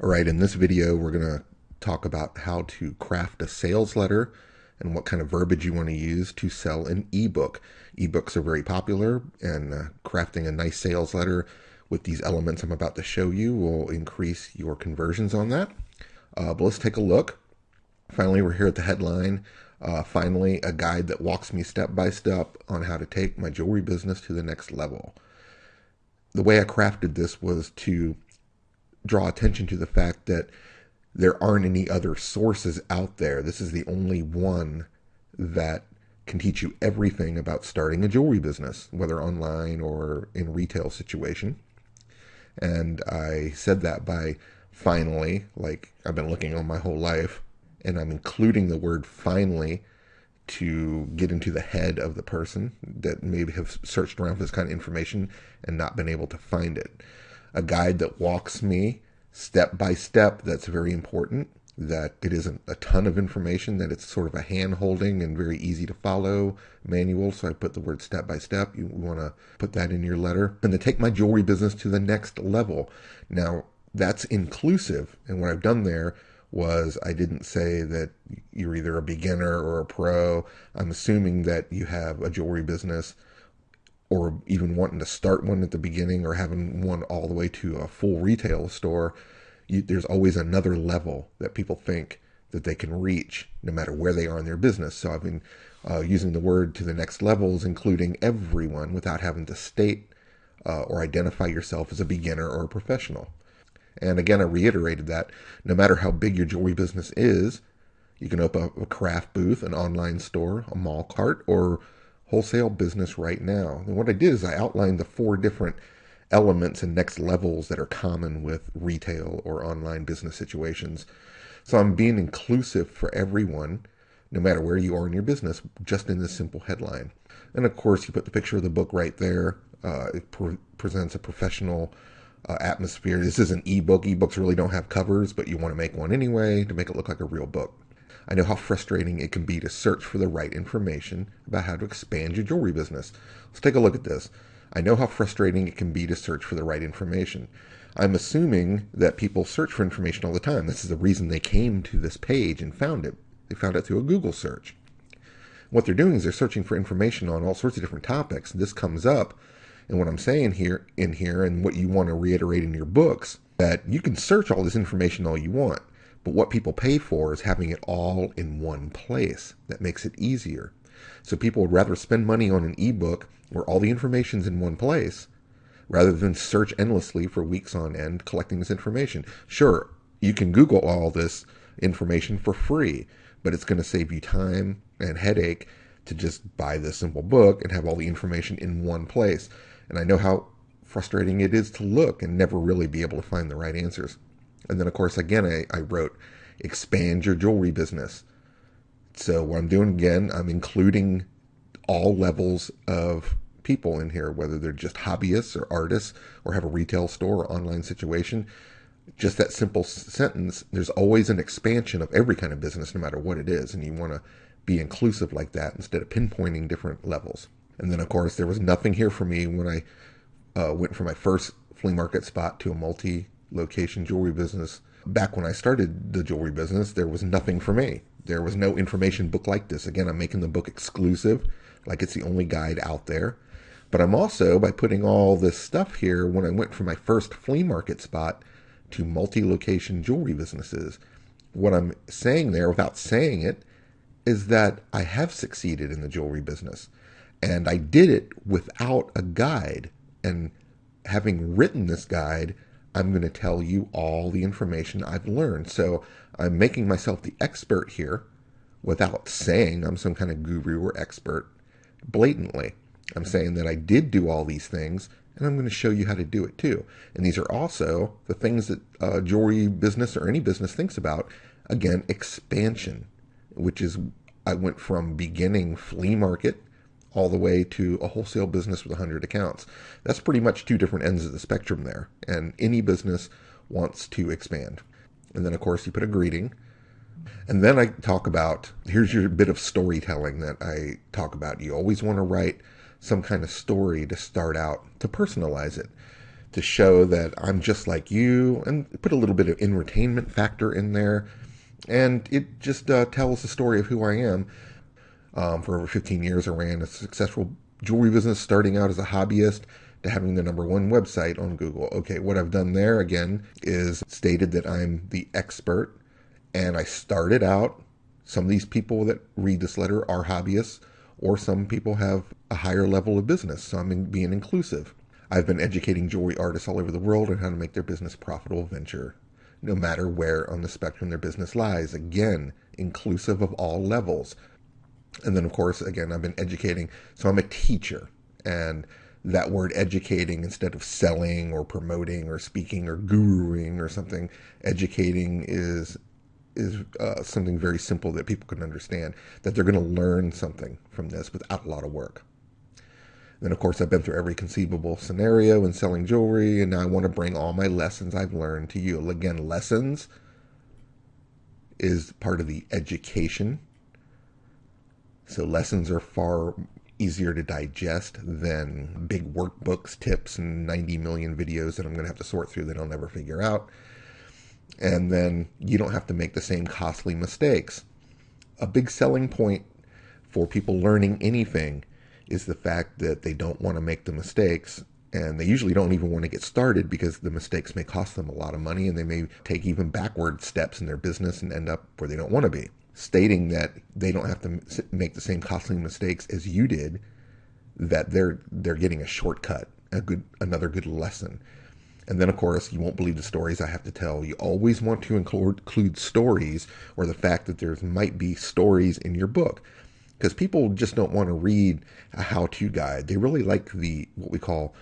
All right, in this video, we're going to talk about how to craft a sales letter and what kind of verbiage you want to use to sell an ebook. Ebooks are very popular, and crafting a nice sales letter with these elements I'm about to show you will increase your conversions on that. But let's take a look. Finally, we're here at the headline. Finally, a guide that walks me step by step on how to take my jewelry business to the next level. The way I crafted this was to draw attention to the fact that there aren't any other sources out there. This is the only one that can teach you everything about starting a jewelry business, whether online or in retail situation. And I said that by finally, like I've been looking on my whole life, and I'm including the word finally to get into the head of the person that maybe have searched around for this kind of information and not been able to find it. A guide that walks me step by step. That's very important, that it isn't a ton of information, that it's sort of a hand holding and very easy to follow manual. So I put the word step by step. You want to put that in your letter. And to take my jewelry business to the next level. Now, that's inclusive. And what I've done there was I didn't say that you're either a beginner or a pro. I'm assuming that you have a jewelry business, or even wanting to start one at the beginning, or having one all the way to a full retail store. There's always another level that people think that they can reach no matter where they are in their business. So I've been using the word to the next levels, including everyone, without having to state or identify yourself as a beginner or a professional. And again, I reiterated that no matter how big your jewelry business is, you can open up a craft booth, an online store, a mall cart, or wholesale business right now. And what I did is I outlined the 4 different elements and next levels that are common with retail or online business situations. So I'm being inclusive for everyone, no matter where you are in your business, just in this simple headline. And of course, you put the picture of the book right there. It presents a professional atmosphere. This is an ebook. Ebooks really don't have covers, but you want to make one anyway to make it look like a real book. I know how frustrating it can be to search for the right information about how to expand your jewelry business. Let's take a look at this. I know how frustrating it can be to search for the right information. I'm assuming that people search for information all the time. This is the reason they came to this page and found it. They found it through a Google search. What they're doing is they're searching for information on all sorts of different topics. This comes up, and what I'm saying here, and what you want to reiterate in your books, that you can search all this information all you want. But what people pay for is having it all in one place. That makes it easier. So people would rather spend money on an ebook where all the information's in one place rather than search endlessly for weeks on end collecting this information. Sure, you can Google all this information for free, but it's going to save you time and headache to just buy this simple book and have all the information in one place. And I know how frustrating it is to look and never really be able to find the right answers. And then, of course, again, I wrote, expand your jewelry business. So what I'm doing, again, I'm including all levels of people in here, whether they're just hobbyists or artists or have a retail store or online situation. Just that simple sentence, there's always an expansion of every kind of business, no matter what it is. And you want to be inclusive like that instead of pinpointing different levels. And then, of course, there was nothing here for me when I went from my first flea market spot to a multi-location jewelry business. Back when I started the jewelry business, there was nothing for me. There was no information book like this. Again, I'm making the book exclusive, like it's the only guide out there. But I'm also, by putting all this stuff here, when I went from my first flea market spot to multi-location jewelry businesses, what I'm saying there, without saying it, is that I have succeeded in the jewelry business. And I did it without a guide. And having written this guide, I'm going to tell you all the information I've learned. So I'm making myself the expert here without saying I'm some kind of guru or expert blatantly. I'm saying that I did do all these things, and I'm going to show you how to do it too. And these are also the things that jewelry business or any business thinks about. Again, expansion, which is I went from beginning flea market all the way to a wholesale business with 100 accounts. That's pretty much 2 different ends of the spectrum there. And any business wants to expand. And then, of course, you put a greeting. And then I talk about, here's your bit of storytelling that I talk about. You always want to write some kind of story to start out, to personalize it, to show that I'm just like you and put a little bit of entertainment factor in there. And it just tells the story of who I am. For over 15 years, I ran a successful jewelry business, starting out as a hobbyist to having the #1 website on Google. Okay, what I've done there again is stated that I'm the expert, and I started out. Some of these people that read this letter are hobbyists, or some people have a higher level of business, so I'm being inclusive. I've been educating jewelry artists all over the world on how to make their business a profitable venture, no matter where on the spectrum their business lies. Again, inclusive of all levels. And then, of course, again, I've been educating. So I'm a teacher. And that word educating, instead of selling or promoting or speaking or guruing or something, educating is something very simple that people can understand, that they're going to learn something from this without a lot of work. Then, of course, I've been through every conceivable scenario in selling jewelry, and now I want to bring all my lessons I've learned to you. Again, lessons is part of the education. So lessons are far easier to digest than big workbooks, tips, and 90 million videos that I'm going to have to sort through that I'll never figure out. And then you don't have to make the same costly mistakes. A big selling point for people learning anything is the fact that they don't want to make the mistakes, and they usually don't even want to get started because the mistakes may cost them a lot of money, and they may take even backward steps in their business and end up where they don't want to be. Stating that they don't have to make the same costly mistakes as you did, that they're getting a shortcut, another good lesson. And then, of course, you won't believe the stories I have to tell. You always want to include stories, or the fact that there might be stories in your book, because people just don't want to read a how-to guide. They really like what we call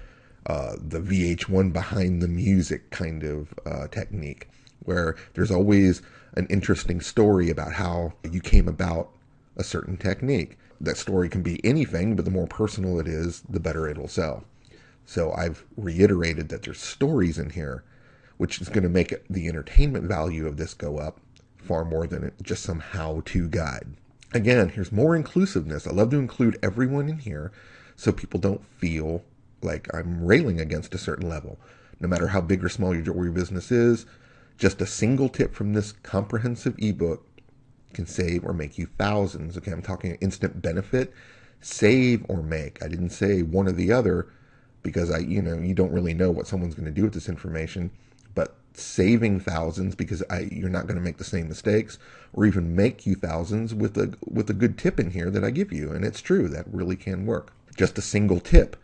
the VH1 behind the music kind of technique, where there's always an interesting story about how you came about a certain technique. That story can be anything, but the more personal it is, the better it'll sell. So I've reiterated that there's stories in here, which is going to make the entertainment value of this go up far more than just some how-to guide. Again, here's more inclusiveness. I love to include everyone in here so people don't feel like I'm railing against a certain level. No matter how big or small your jewelry business is, just a single tip from this comprehensive ebook can save or make you thousands. Okay, I'm talking instant benefit, save or make. I didn't say one or the other because you don't really know what someone's going to do with this information, but saving thousands because you're not going to make the same mistakes, or even make you thousands with a good tip in here that I give you. And it's true, that really can work. Just a single tip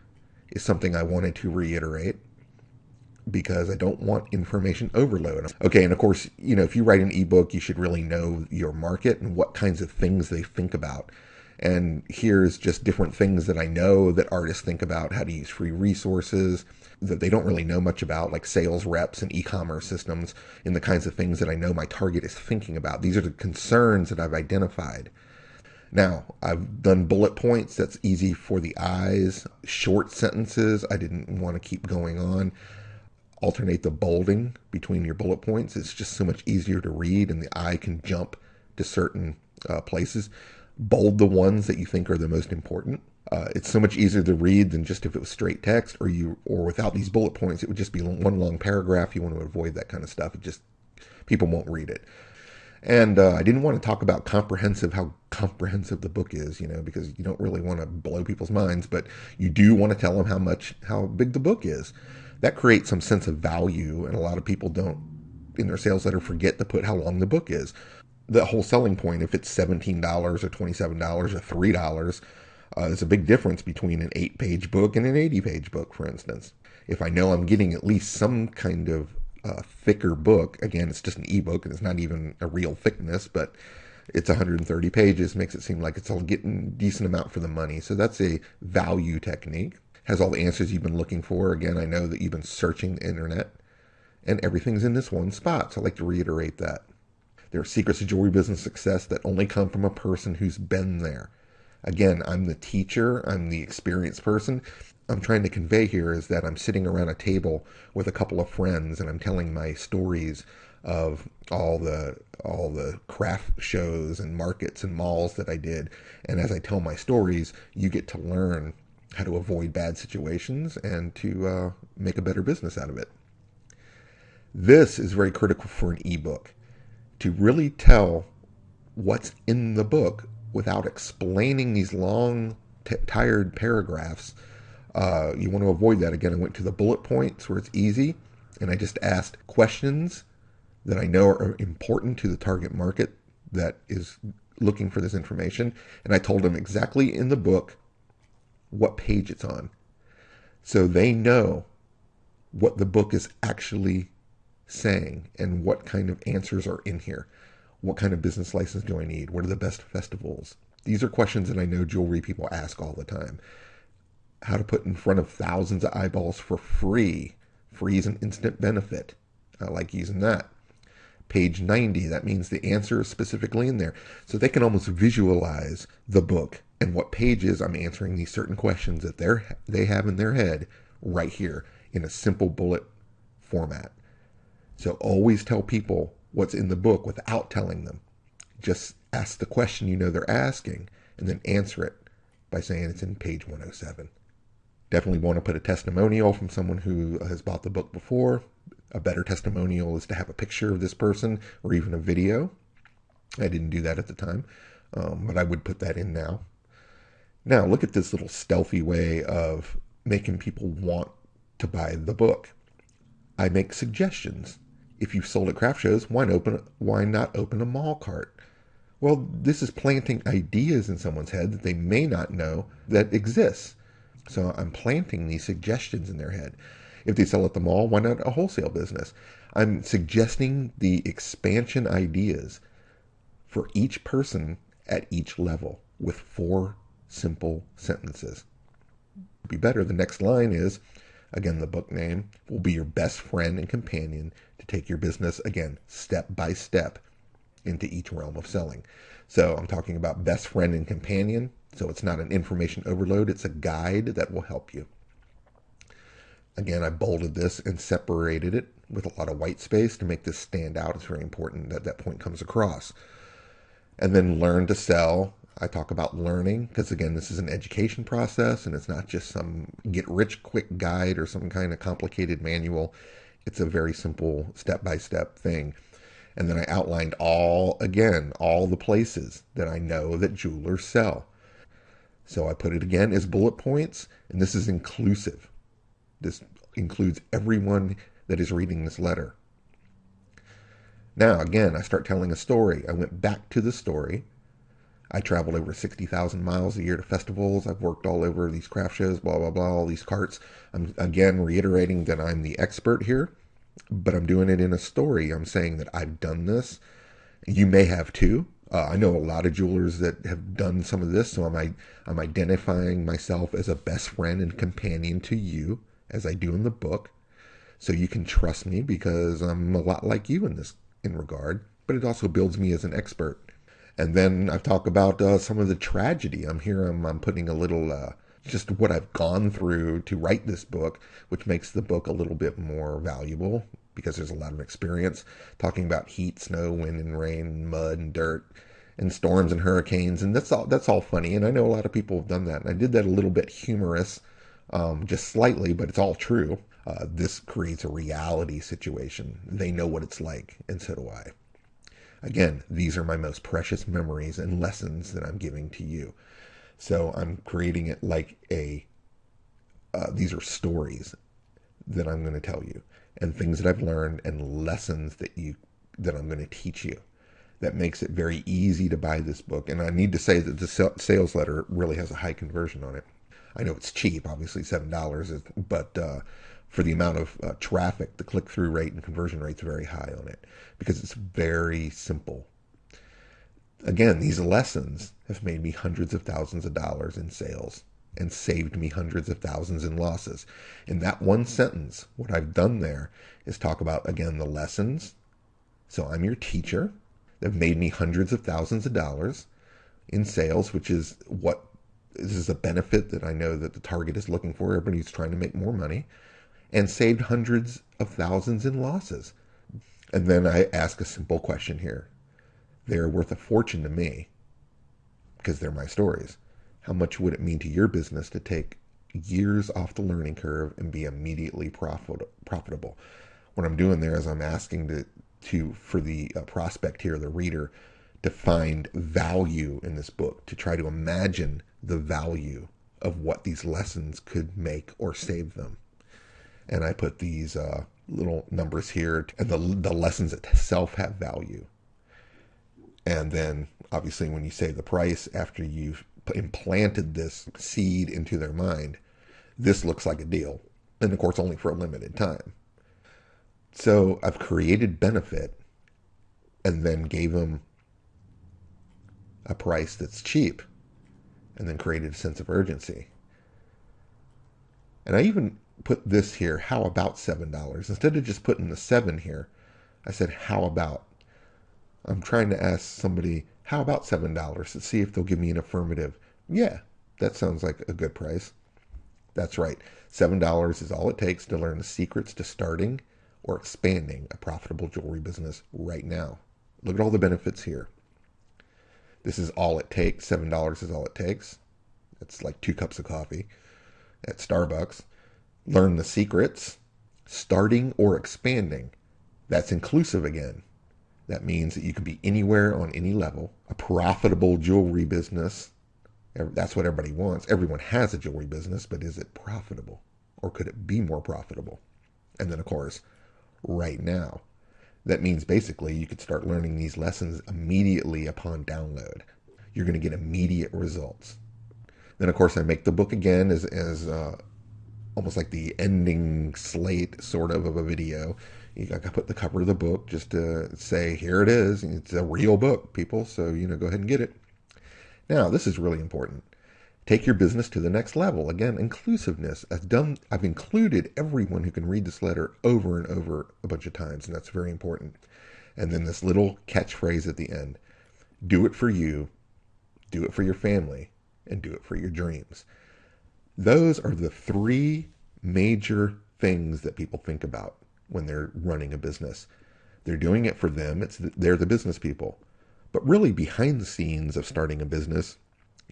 is something I wanted to reiterate, because I don't want information overload. Okay, and of course, if you write an ebook, you should really know your market and what kinds of things they think about. And here's just different things that I know that artists think about: how to use free resources that they don't really know much about, like sales reps and e-commerce systems, and the kinds of things that I know my target is thinking about. These are the concerns that I've identified. Now, I've done bullet points. That's easy for the eyes. Short sentences, I didn't want to keep going on. Alternate the bolding between your bullet points. It's just so much easier to read, and the eye can jump to certain places. Bold the ones that you think are the most important. It's so much easier to read than just if it was straight text, or without these bullet points, it would just be one long paragraph. You want to avoid that kind of stuff. People won't read it. And I didn't want to talk about how comprehensive the book is, because you don't really want to blow people's minds, but you do want to tell them how big the book is. That creates some sense of value, and a lot of people don't, in their sales letter, forget to put how long the book is. The whole selling point, if it's $17 or $27 or $3, there's a big difference between an 8-page book and an 80-page book, for instance. If I know I'm getting at least some kind of thicker book, again, it's just an ebook and it's not even a real thickness, but it's 130 pages, makes it seem like it's all getting a decent amount for the money. So that's a value technique. Has all the answers you've been looking for. Again, I know that you've been searching the internet, and everything's in this one spot. So I like to reiterate that. There are secrets of jewelry business success that only come from a person who's been there. Again, I'm the teacher. I'm the experienced person. I'm trying to convey here is that I'm sitting around a table with a couple of friends, and I'm telling my stories of all the craft shows and markets and malls that I did. And as I tell my stories, you get to learn how to avoid bad situations, and to make a better business out of it. This is very critical for an ebook, to really tell what's in the book without explaining these long, tired paragraphs. You want to avoid that. Again, I went to the bullet points where it's easy, and I just asked questions that I know are important to the target market that is looking for this information. And I told them exactly in the book what page it's on. So they know what the book is actually saying and what kind of answers are in here. What kind of business license do I need? What are the best festivals? These are questions that I know jewelry people ask all the time. How to put in front of thousands of eyeballs for free. Free is an instant benefit. I like using that. Page 90, that means the answer is specifically in there. So they can almost visualize the book and what pages I'm answering these certain questions that they have in their head right here in a simple bullet format. So always tell people what's in the book without telling them. Just ask the question you know they're asking and then answer it by saying it's in page 107. Definitely want to put a testimonial from someone who has bought the book before. A better testimonial is to have a picture of this person or even a video. I didn't do that at the time, but I would put that in now. Now, look at this little stealthy way of making people want to buy the book. I make suggestions. If you've sold at craft shows, why not open a mall cart? Well, this is planting ideas in someone's head that they may not know that exists. So I'm planting these suggestions in their head. If they sell at the mall, why not a wholesale business? I'm suggesting the expansion ideas for each person at each level with 4 simple sentences. Be better. The next line is, again, the book name will be your best friend and companion to take your business, again, step by step into each realm of selling. So I'm talking about best friend and companion. So it's not an information overload. It's a guide that will help you. Again, I bolded this and separated it with a lot of white space to make this stand out. It's very important that that point comes across. And then learn to sell. I talk about learning because, again, this is an education process and it's not just some get-rich-quick guide or some kind of complicated manual. It's a very simple step-by-step thing. And then I outlined all the places that I know that jewelers sell. So I put it again as bullet points, and this is inclusive. This includes everyone that is reading this letter. Now, again, I start telling a story. I went back to the story. I traveled over 60,000 miles a year to festivals. I've worked all over these craft shows, blah, blah, blah, all these carts. I'm, again, reiterating that I'm the expert here, but I'm doing it in a story. I'm saying that I've done this. You may have too. I know a lot of jewelers that have done some of this, so I'm identifying myself as a best friend and companion to you, as I do in the book, so you can trust me because I'm a lot like you in regard, but it also builds me as an expert. And then I've talked about some of the tragedy. I'm putting a little, just what I've gone through to write this book, which makes the book a little bit more valuable because there's a lot of experience talking about heat, snow, wind and rain, mud and dirt, and storms and hurricanes. And that's all funny. And I know a lot of people have done that. And I did that a little bit humorous, just slightly, but it's all true. This creates a reality situation. They know what it's like, and so do I. Again, these are my most precious memories and lessons that I'm giving to you. So I'm creating it like these are stories that I'm going to tell you, and things that I've learned and lessons that I'm going to teach you. That makes it very easy to buy this book. And I need to say that the sales letter really has a high conversion on it. I know it's cheap, obviously $7, but for the amount of traffic, the click-through rate and conversion rate's very high on it because it's very simple. Again, these lessons have made me hundreds of thousands of dollars in sales and saved me hundreds of thousands in losses. In that one sentence, what I've done there is talk about, again, the lessons. So I'm your teacher. They've made me hundreds of thousands of dollars in sales, which is what this is a benefit that I know that the target is looking for. Everybody's trying to make more money, and saved hundreds of thousands in losses. And then I ask a simple question here. They're worth a fortune to me because they're my stories. How much would it mean to your business to take years off the learning curve and be immediately profitable. What I'm doing there is I'm asking for the prospect here, the reader, to find value in this book, to try to imagine the value of what these lessons could make or save them. And I put these little numbers here, and the lessons itself have value. And then obviously when you say the price after you've implanted this seed into their mind, this looks like a deal. And of course only for a limited time. So I've created benefit and then gave them a price that's cheap, and then created a sense of urgency. And I even put this here, how about $7? Instead of just putting the 7 here, I said, how about? I'm trying to ask somebody, how about $7, to see if they'll give me an affirmative. Yeah, that sounds like a good price. That's right. $7 is all it takes to learn the secrets to starting or expanding a profitable jewelry business right now. Look at all the benefits here. This is all it takes. $7 is all it takes. It's like 2 cups of coffee at Starbucks. Learn the secrets, starting or expanding. That's inclusive again. That means that you can be anywhere on any level. A profitable jewelry business. That's what everybody wants. Everyone has a jewelry business, but is it profitable? Or could it be more profitable? And then, of course, right now. That means basically you could start learning these lessons immediately upon download. You're going to get immediate results. Then, of course, I make the book again as almost like the ending slate sort of a video. I put the cover of the book just to say, here it is. It's a real book, people. So, go ahead and get it. Now, this is really important. Take your business to the next level. Again, inclusiveness. I've included everyone who can read this letter over and over a bunch of times, and that's very important. And then this little catchphrase at the end. Do it for you, do it for your family, and do it for your dreams. Those are the 3 major things that people think about when they're running a business. They're doing it for them. They're the business people. But really behind the scenes of starting a business,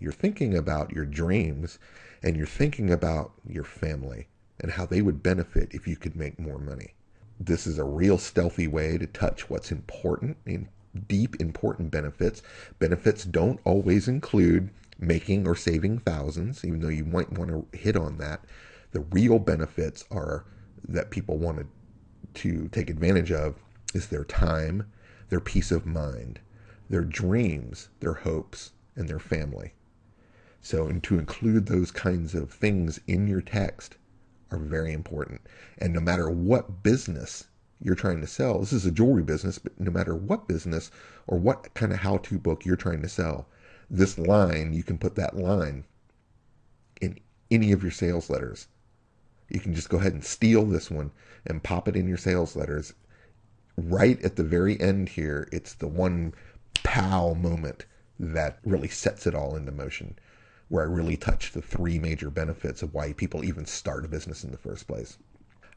you're thinking about your dreams and you're thinking about your family and how they would benefit if you could make more money. This is a real stealthy way to touch what's important, deep, important benefits. Benefits don't always include making or saving thousands, even though you might want to hit on that. The real benefits are that people want to take advantage of is their time, their peace of mind, their dreams, their hopes, and their family. So, and to include those kinds of things in your text are very important. And no matter what business you're trying to sell, this is a jewelry business, but no matter what business or what kind of how-to book you're trying to sell, this line, you can put that line in any of your sales letters. You can just go ahead and steal this one and pop it in your sales letters. Right at the very end here, it's the one pow moment that really sets it all into motion, where I really touch the 3 major benefits of why people even start a business in the first place.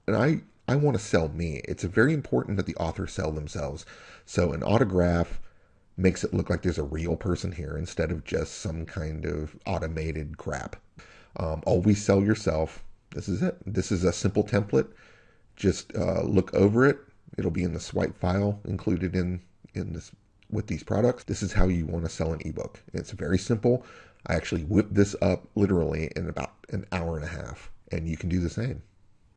And I want to sell me. It's very important that the author sell themselves. So an autograph makes it look like there's a real person here instead of just some kind of automated crap. Always sell yourself. This is it. This is a simple template. Just look over it. It'll be in the swipe file included in this with these products. This is how you want to sell an ebook. It's very simple. I actually whipped this up literally in about an hour and a half, and you can do the same.